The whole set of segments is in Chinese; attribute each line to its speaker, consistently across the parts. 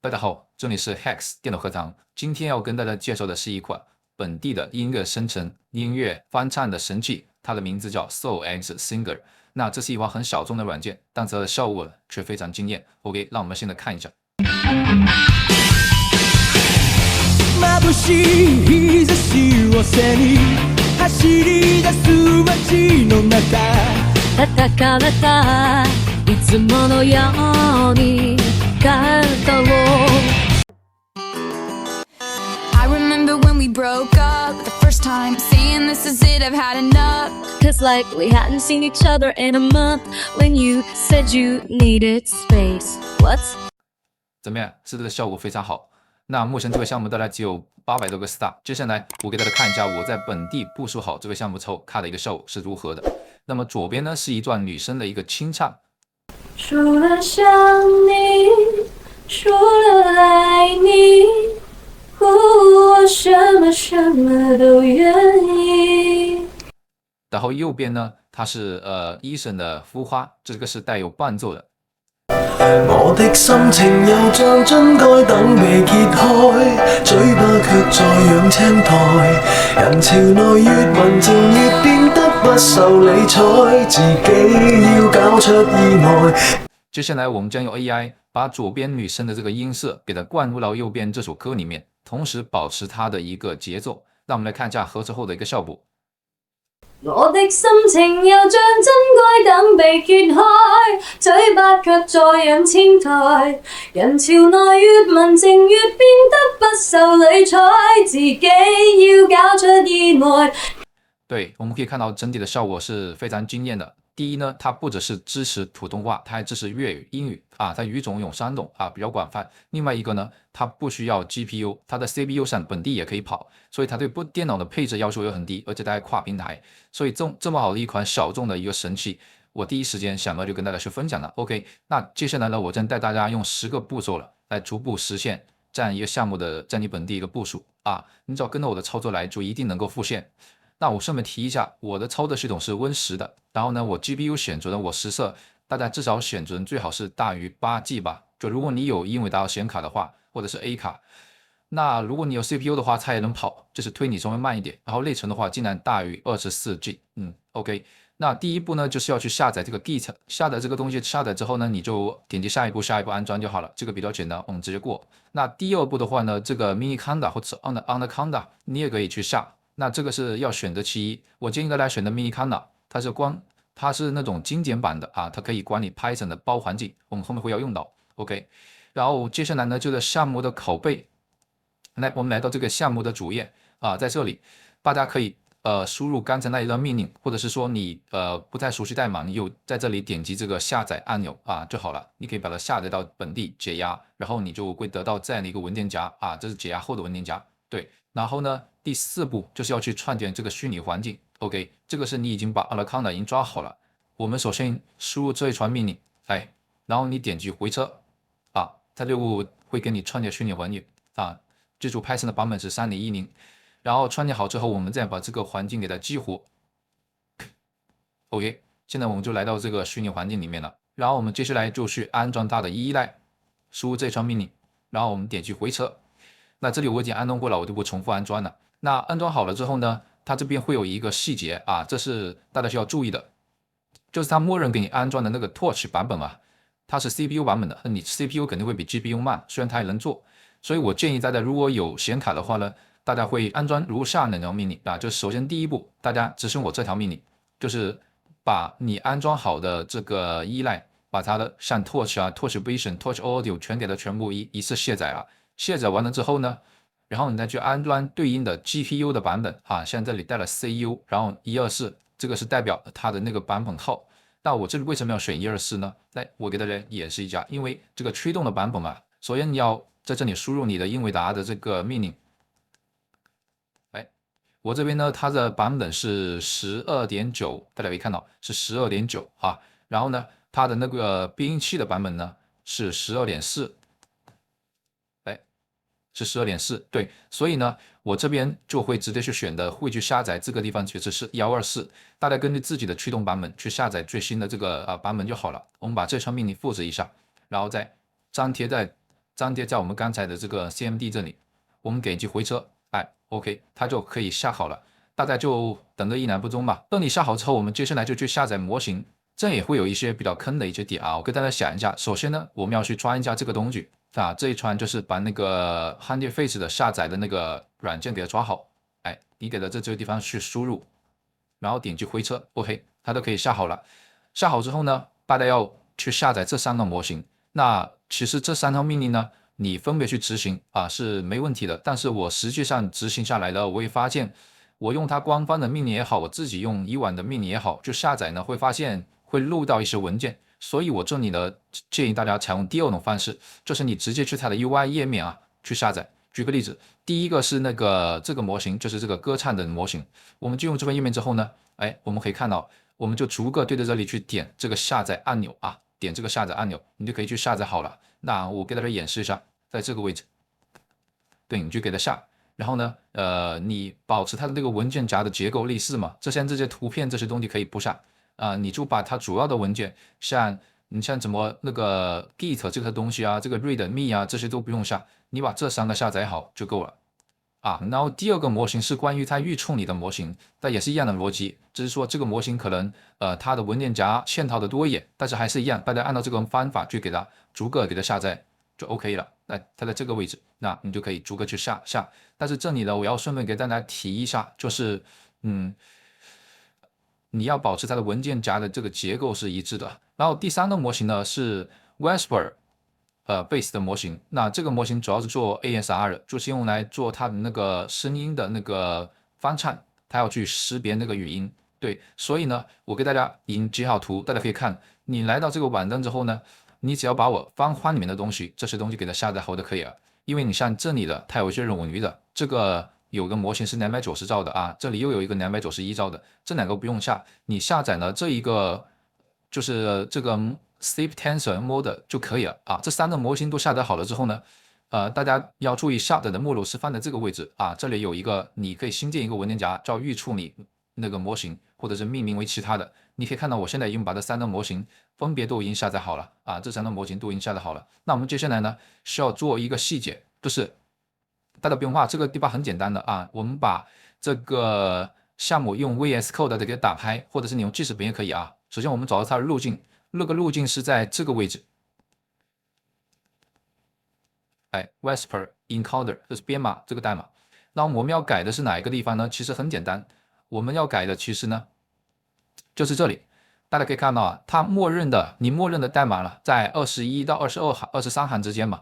Speaker 1: 大家好，这里是 Hex 电脑课堂。今天要跟大家介绍的是一款本地的音乐生成、音乐翻唱的神器，它的名字叫 Soul X Singer。那这是一款很小众的软件，但它的效果却非常惊艳。OK， 让我们现在看一下。眩しい日差しを背に走り出す街の中
Speaker 2: 叩かれたいつものように感動
Speaker 3: I remember when we broke up the first time, saying this is it, I've had enough.
Speaker 2: Cause like we hadn't seen each other in a month. When you said you needed space. What?
Speaker 1: 怎么样？是不是效果非常好？那目前这个项目大概只有800多个 star。接下来我给大家看一下我在本地部署好这个项目之后，看的一个效果是如何的。那么左边呢是一段女生的一个清唱。
Speaker 2: 除了想你，除了爱你，我什么什么都愿意。
Speaker 1: 然后右边呢，它是Eason 的孵化，这个是带有伴奏的。
Speaker 4: 我的心情又像樽蓋等被揭開，嘴巴卻在養青苔。人潮內越文靜越變得不受理睬，自己要搞出意外。
Speaker 1: 接下来我們將用 AI 把左邊女生的這個音色給它灌入到右邊這首歌裡面，同時保持它的一個節奏。讓我們來看一下合成後的一個效果。
Speaker 2: 我的心情又像樽蓋等被揭開，嘴巴卻在養青苔。人潮內越文靜越變得不受理睬，自己要搞出意外。
Speaker 1: 对，我們可以看到整體的效果是非常驚豔的。第一呢，它不只是支持普通話，它還支持粵語、英語啊，它語種有3種啊，比較廣泛。另外一個呢，它不需要 GPU， 它的 CPU 上本地也可以跑，所以它對電腦的配置要求也很低，而且它還跨平台，所以這麼好的一款小眾的一個神器，我第一時間想到就跟大家去分享了。OK， 那接下來呢，我將帶大家用10個步驟了，來逐步實現這樣一個項目的在你本地一個部署啊，你只要跟着我的操作來，就一定能夠復現。那我順便提一下，我的操作系統是 Win10的，然後呢，我 GPU 選準了我實色，大家至少選準最好是大於8G 吧。就如果你有英偉達顯卡的話，或者是 A 卡，那如果你有 CPU 的話，它也能跑，就是推理稍微慢一點。然後內存的話，盡量大於24G。OK。那第一步呢，就是要去下載這個 Git， 下載這個東西，下載之後呢，你就點擊下一步安裝就好了，這個比較簡單，我們直接過。那第二步的話呢，這個 Miniconda 或者 Anaconda 你也可以去下。那這個是要選擇其一，我建議大家選擇 Miniconda，它是那種精簡版的啊，它可以管理 Python 的包環境，我們後面會要用到。OK， 然後接下來呢，就是項目的拷貝。來，我們來到這個項目的主頁啊，在這裡大家可以輸入剛才那一段命令，或者是說你不太熟悉代碼，你有在這裡點擊這個下載按鈕啊就好了，你可以把它下載到本地解壓，然後你就會得到這樣的一個文件夾啊，這是解壓後的文件夾。對，然後呢，第4步就是要去創建這個虛擬環境。OK， 這個是你已經把 Anaconda 已經抓好了。我們首先輸入這一串命令，哎，然後你點擊回車啊，它就會給你創建虛擬環境啊。記住 Python 的版本是3010，然後創建好之後，我們再把這個環境給它激活。OK， 現在我們就來到這個虛擬環境裡面了。然後我們接下來就去安裝它的依賴，輸入這串命令，然後我們點擊回車。那這裡我已經安裝過了，我就不重複安裝了。那安裝好了之後呢，它這邊會有一個細節啊，這是大家需要注意的，就是它默認給你安裝的那個 Torch 版本啊，它是 CPU 版本的，你 CPU 肯定會比 GPU 慢，雖然它也能做，所以我建議大家如果有顯卡的話呢，大家會安裝如下兩條命令啊，就首先第一步，大家執行我這條命令，就是把你安裝好的這個依賴，把它的像 Torch 啊、Torch Vision、Torch Audio 全給它全部一次卸載了。卸載完了之後呢，然後你再去安裝對應的 GPU 的版本啊，像這裡帶了 CU， 然後124，這個是代表它的那個版本號。那我這裡為什麼要選124呢？來，我給大家演示一下，因為這個驅動的版本啊，首先你要在這裡輸入你的英偉達的這個命令。哎，我這邊呢，它的版本是 12.9， 大家可以看到是 12.9 啊，然後呢，它的那個編譯器的版本呢是 12.4。是 12.4， 對，所以呢，我這邊就會直接去選的，會去下載這個地方其實是124，大家根據自己的驅動版本去下載最新的這個版本就好了。我們把這串命令複製一下，然後再粘貼在粘贴在我们刚才的这个 CMD 这里，我们点击回车，哎 ，OK， 它就可以下好了。大概就等个1-2分钟吧。等你下好之后，我们接下来就去下载模型。这也会有一些比较坑的一些点啊，我跟大家讲一下。首先呢，我们要去装一下这个东西啊，这一串就是把那个 HuntingFace 的下载的那个软件给它抓好。哎，你给它这个地方去输入，然后点击回车 ，OK， 它都可以下好了。下好之后呢，大家要去下载这3个模型。那其实这3条命令呢，你分别去执行啊是没问题的。但是我实际上执行下来了，我会发现。我用它官方的命令也好，我自己用以往的命令也好，就下载呢，会发现会漏到一些文件，所以我这里呢建议大家采用第2种方式，就是你直接去它的 UI 页面啊去下载。举个例子，第一个是这个模型，就是这个歌唱的模型。我们进入这份页面之后呢，哎，我们可以看到，我们就逐个对着这里去点这个下载按钮啊，点这个下载按钮，你就可以去下载好了。那我给大家演示一下，在这个位置，对，你就给它下。然后呢，你保持它的这个文件夹的结构类似嘛，这些图片这些东西可以不下啊，你就把它主要的文件，像怎么那个 Git 这个东西啊，这个 README 啊，这些都不用下，你把这3个下载好就够了啊。然后第2个模型是关于它预处理的模型，但也是一样的逻辑，只是说这个模型可能它的文件夹嵌套的多一点，但是还是一样，大家按照这个方法去给它逐个给它下载就 OK 了。那它在这个位置，那你就可以逐个去下。但是这里呢，我要顺便给大家提一下，就是你要保持它的文件夹的这个结构是一致的。然后第3个模型呢是 Whisper Base 的模型，那这个模型主要是做 ASR 的，就是用来做它的那个声音的那个翻唱，它要去识别那个语音。对，所以呢，我给大家已经截好图，大家可以看。你来到这个网站之后呢，你只要把我方框里面的东西，这些东西给它下载好就可以了。因为你像这里的，它有一些冗余的，这个有个模型是290兆的啊，这里又有一个291兆的，这2个不用下，你下载了这一个就是这个 Step Tensor Model 就可以了啊。这3个模型都下载好了之后呢，大家要注意下载的目录是放在这个位置啊，这里有一个你可以新建一个文件夹叫预处理那个模型，或者是命名为其他的。你可以看到我现在已经把这3个模型分别都已经下载好了啊，这3个模型都已经下载好了。那我们接下来呢需要做一个细节，就是大家不用画，这个地方很简单的啊，我们把这个项目用 VS Code 的给它打开，或者是你用记事本也可以啊。首先我们找到它的路径，那个路径是在这个位置，哎 ，Whisper Encoder 这是编码这个代码。那我们要改的是哪一个地方呢？其实很简单，我们要改的其实呢就是这里。大家可以看到啊，它默认的代码了，在21到23行之间嘛。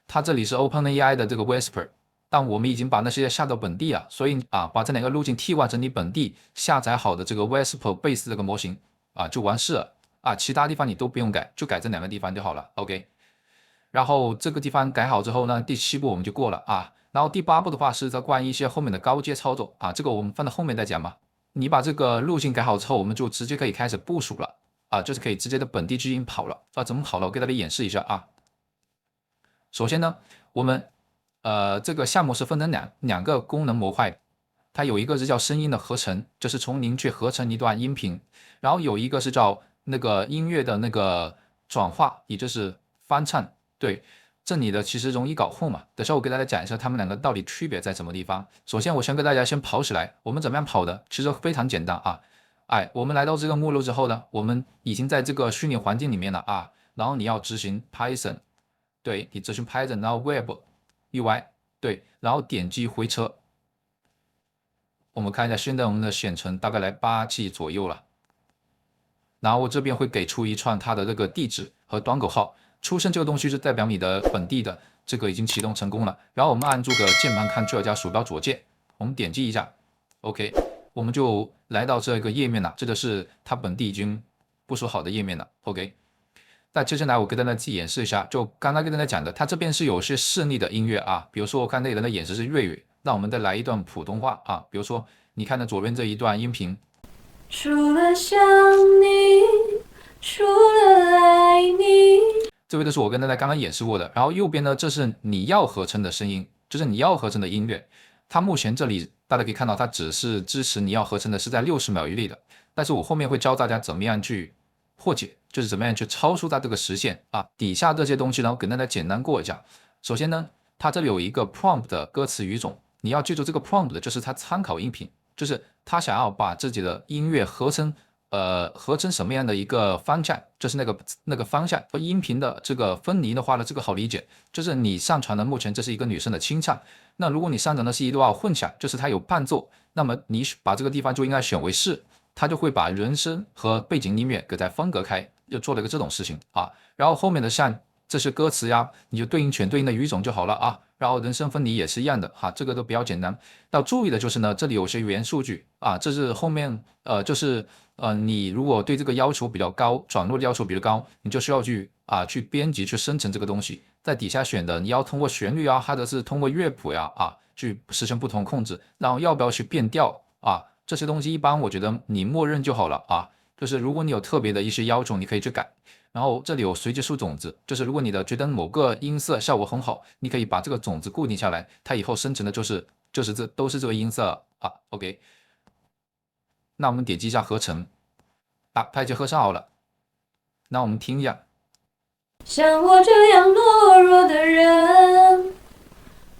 Speaker 1: 它这里是 OpenAI 的这个 Whisper， 但我们已经把那些下到本地啊，所以啊，把这2个路径替换成你本地下载好的这个 Whisper Base 这个模型啊，就完事了啊。其他地方你都不用改，就改这2个地方就好了。OK， 然后这个地方改好之后呢，第7步我们就过了啊。然后第8步的话是在关于一些后面的高阶操作啊，这个我们放到后面再讲嘛。你把这个路径改好之后，我们就直接可以开始部署了啊，就是可以直接的本地基因跑了啊。怎么跑了？我给大家演示一下啊。首先呢，我们这个项目是分成两个功能模块，它有一个是叫声音的合成，就是从零去合成一段音频，然后有一个是叫那个音乐的那个转化，也就是翻唱。对，这里的其实容易搞混嘛，等下我给大家讲一下它们2个到底区别在什么地方。首先我先跟大家先跑起来，我们怎么样跑的？其实非常简单啊。哎，我们来到这个目录之后呢，我们已经在这个虚拟环境里面了啊，然后你要执行 Python。对，你执行 Python， 然后 Web UI， 对，然后点击回车。我们看一下，现在我们的显存大概来8G 左右了。然后我这边会给出一串它的这个地址和端口号。出生这个东西就代表你的本地的这个已经启动成功了。然后我们按住个键盘 Ctrl 加鼠标左键，我们点击一下 ，OK， 我们就来到这个页面了。这个是它本地已经部署好的页面了 ，OK。那接下来我给大家演示一下，就刚刚跟大家讲的，它这边是有些示例的音乐啊，比如说我看那人的演示是粤语，那我们再来一段普通话啊，比如说你看到左边这一段音频，
Speaker 2: 除了想你，除了爱你。
Speaker 1: 这位都是我跟大家刚刚演示过的，然后右边呢，这是你要合成的声音，就是你要合成的音乐。它目前这里大家可以看到，它只是支持你要合成的是在60秒以内的，但是我后面会教大家怎么样去破解，就是怎么样去超出它这个时限啊。底下这些东西呢，我给大家简单过一下。首先呢，它这里有一个 prompt 的歌词语种，你要记住这个 prompt 的就是它参考音频，就是他想要把自己的音乐合成什么样的一个方向，就是那个方向和音频的这个分离的话呢，这个好理解，就是你上传的目前这是一个女生的清唱，那如果你上传的是一段混响，就是它有伴奏，那么你把这个地方就应该选为是，它就会把人声和背景音乐给它分隔开，就做了一个这种事情啊。然后后面的像这些歌词呀，你就对应选对应的语种就好了啊。然后人声分离也是一样的哈，这个都比较简单。要注意的就是呢，这里有些元数据啊，这是后面就是你如果对这个要求比较高，转录的要求比较高，你就需要去编辑去生成这个东西，在底下选的你要通过旋律啊，或者是通过乐谱呀去实现不同控制，然后要不要去变调啊，这些东西一般我觉得你默认就好了啊。就是如果你有特别的一些要求，你可以去改。然后这里有随机数种子，就是如果你觉得某个音色效果很好，你可以把这个种子固定下来，它以后生成的就是都是这个音色啊。OK， 那我们点击一下合成，它已经合成好了。那我们听一下，
Speaker 2: 像我这样懦弱的人，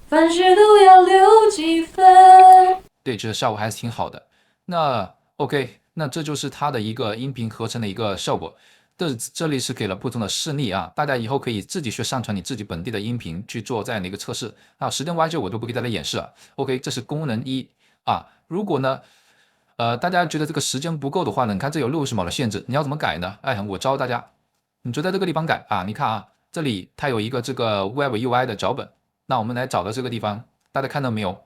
Speaker 2: 凡事都要留几分。
Speaker 1: 对，这个效果还是挺好的。那 OK， 那这就是它的一个音频合成的一个效果。这里是给了不同的示例啊，大家以后可以自己去上传你自己本地的音频去做这样的一个测试啊。时间关系我都不给大家演示了。OK， 这是功能一啊。如果呢，大家觉得这个时间不够的话呢，你看这有60秒的限制，你要怎么改呢？哎，我教大家，你就在这个地方改啊。你看啊，这里它有一个这个 Web UI 的脚本，那我们来找到这个地方，大家看到没有？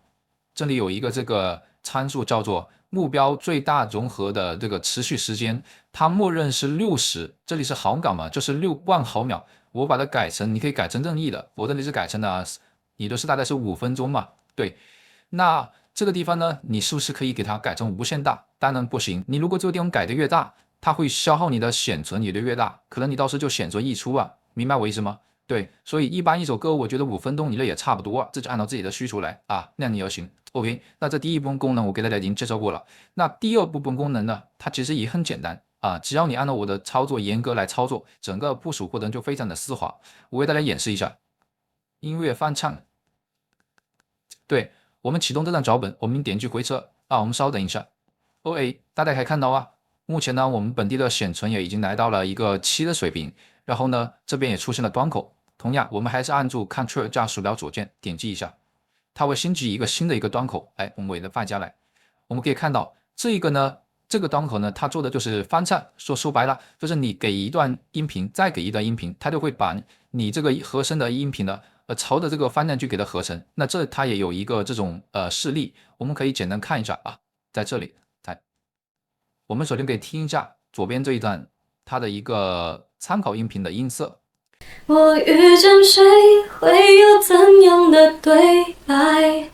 Speaker 1: 这里有一个这个参数叫做目标最大融合的这个持续时间，它默认是60，这里是毫秒嘛，就是6万毫秒。我把它改成，你可以改成任意的，我这里是改成了，你都是大概是5分钟嘛，对。那这个地方呢，你是不是可以给它改成无限大？当然不行，你如果这个地方改的越大，它会消耗你的显存也就越大，可能你到时候就显存溢出啊，明白我意思吗？对，所以一般一首歌，我觉得5分钟以内也差不多，这就按照自己的需求来啊，那样你就行。OK， 那这第一部分功能我给大家已经介绍过了。那第二部分功能呢，它其实也很简单啊，只要你按照我的操作严格来操作，整个部署过程就非常的丝滑。我为大家演示一下，音乐翻唱。对，我们启动这段脚本，我们点击回车啊，我们稍等一下。OK， 大家可以看到啊，目前呢，我们本地的显存也已经来到了一个7的水平，然后呢，这边也出现了端口。同样，我们还是按住 Ctrl 加鼠标左键点击一下，它会新起一个新的一个端口。哎，我们给它放下来，我们可以看到这个呢，这个端口呢，它做的就是翻唱。说白了，就是你给一段音频，再给一段音频，它就会把你这个合成的音频呢，朝着这个方向去给它合成。那这它也有一个这种示例，我们可以简单看一下啊，在这里，我们首先可以听一下左边这一段它的一个参考音频的音色。
Speaker 2: 我遇见谁会有怎样的对白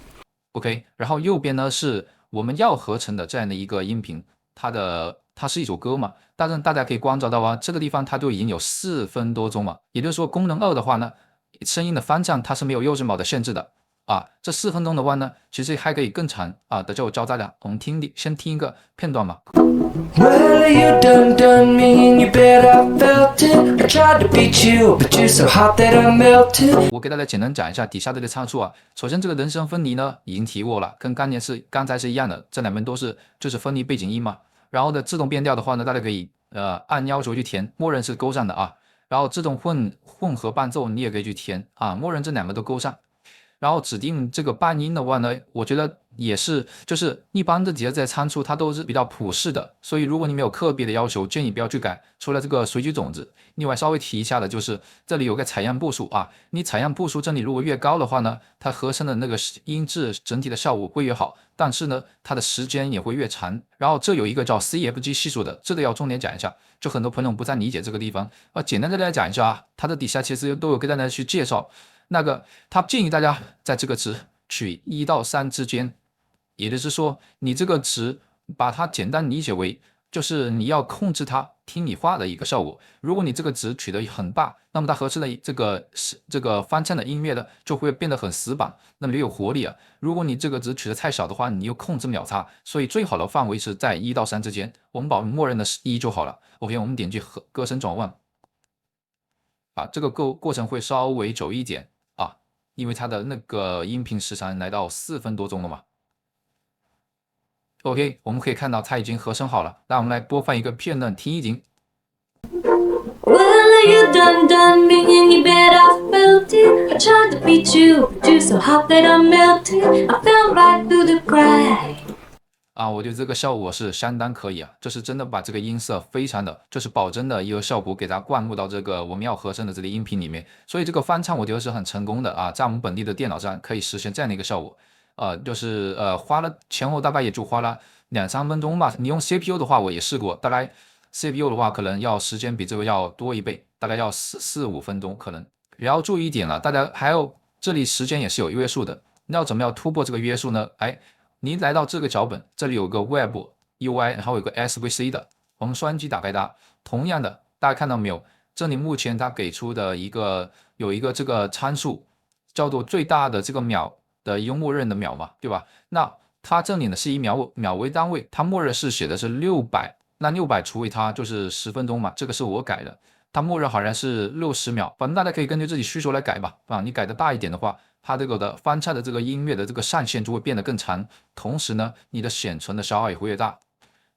Speaker 1: OK， 然后右边呢是我们要合成的这样的一个音频，它是一首歌嘛，但是大家可以观察到啊，这个地方它就已经有4分多钟嘛，也就是说功能2的话呢，声音的翻唱它是没有60秒的限制的啊，这4分钟的话呢，其实还可以更长啊。等下我教大家，我们先听一个片段嘛。
Speaker 4: Well, you done me and you bet I felt it. I tried to beat you, but you're so hot that I melted.
Speaker 1: 我给大家简单讲一下底下这些参数啊。首先这个人声分离呢已经提过了，跟刚才是一样的，这两边都是就是分离背景音嘛。然后的自动变调的话呢，大家可以按要求去填，默认是勾上的啊。然后自动混合伴奏你也可以去填啊，默认这两个都勾上。然后指定这个伴音的话呢，我觉得也是，就是一般的底下这些参数它都是比较普适的，所以如果你没有特别的要求，建议不要去改。除了这个随机种子，另外稍微提一下的就是这里有个采样步数啊，你采样步数这里如果越高的话呢，它合成的那个音质整体的效果会越好，但是呢，它的时间也会越长。然后这有一个叫 CFG 系数的，这个要重点讲一下，就很多朋友不太理解这个地方简单跟大家讲一下啊，它的底下其实都有跟大家去介绍。那个他建议大家在这个值取1到3之间，也就是说你这个值把它简单理解为就是你要控制它听你话的一个效果。如果你这个值取得很大，那么它合成的这个翻唱的音乐呢就会变得很死板，那么就有活力啊。如果你这个值取得太小的话，你又控制不了它，所以最好的范围是在1到3之间，我们保默认的是1就好了。OK， 我们点击歌声转换，这个过程会稍微久一点。因为它的那个音频时长来到4分多钟了嘛。OK， 我们可以看到它已经合成好了，那我们来播放一个片段听一听。
Speaker 2: Well, you done me in your bed, I felt it. I tried to beat you, but you're so hot that I melted. I fell right through the crack.
Speaker 1: 我觉得这个效果是相当可以啊，这是真的把这个音色非常的，就是保真的一个效果给它灌入到这个我们要合成的这个音频里面，所以这个翻唱我觉得是很成功的啊，在我们本地的电脑上可以实现这样的一个效果，就是花了前后大概也就花了2-3分钟吧。你用 CPU 的话我也试过，大概 CPU 的话可能要时间比这个要多1倍，大概要4-5分钟可能。也要注意一点了，大家还有这里时间也是有约束的，你要怎么样突破这个约束呢？你来到这个脚本，这里有个 Web UI， 然后有个 SVC 的，我们双击打开它。同样的，大家看到没有？这里目前它给出的有一个这个参数，叫做最大的这个秒的一个默认的秒嘛，对吧？那它这里呢是以秒为单位，它默认是写的是600，那600除以它就是10分钟嘛，这个是我改的。它默认好像是60秒，反正大家可以根据自己需求来改吧。你改的大一点的话，它这个的翻唱的这个音乐的这个上限就会变得更长，同时呢，你的显存的消耗也会越大。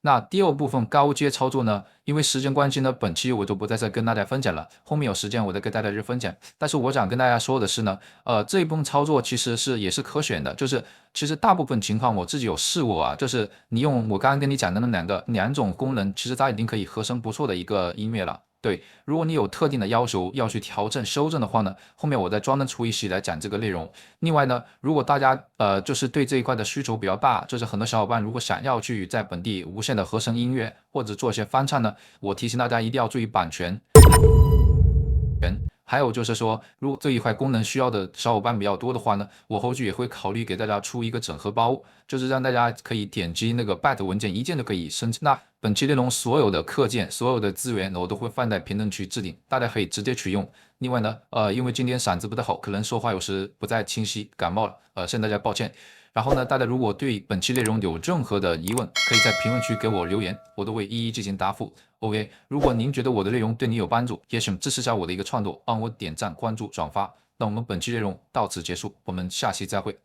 Speaker 1: 那第二部分高阶操作呢，因为时间关系呢，本期我就不在这跟大家分享了，后面有时间我再跟大家去分享。但是我想跟大家说的是呢，这一部分操作其实也是可选的，就是其实大部分情况我自己有试过啊，就是你用我刚刚跟你讲的那两种功能，其实它已经可以合成不错的一个音乐了。对，如果你有特定的要求要去调整修正的话呢，后面我再专门出一期来讲这个内容。另外呢，如果大家就是对这一块的需求比较大，就是很多小伙伴如果想要去在本地无限的合成音乐或者做一些翻唱呢，我提醒大家一定要注意版权。还有就是说，如果这一块功能需要的小伙伴比较多的话呢，我后续也会考虑给大家出一个整合包，就是让大家可以点击那个 BAT 文件，一键就可以生成。那本期内容所有的课件、所有的资源，我都会放在评论区置顶，大家可以直接取用。另外呢，因为今天嗓子不太好，可能说话有时不再清晰，感冒了，向大家抱歉。然后呢，大家如果对本期内容有任何的疑问，可以在评论区给我留言，我都会一一进行答复。OK， 如果您觉得我的内容对你有帮助，也请支持一下我的一个创作，帮我点赞、关注、转发。那我们本期内容到此结束，我们下期再会。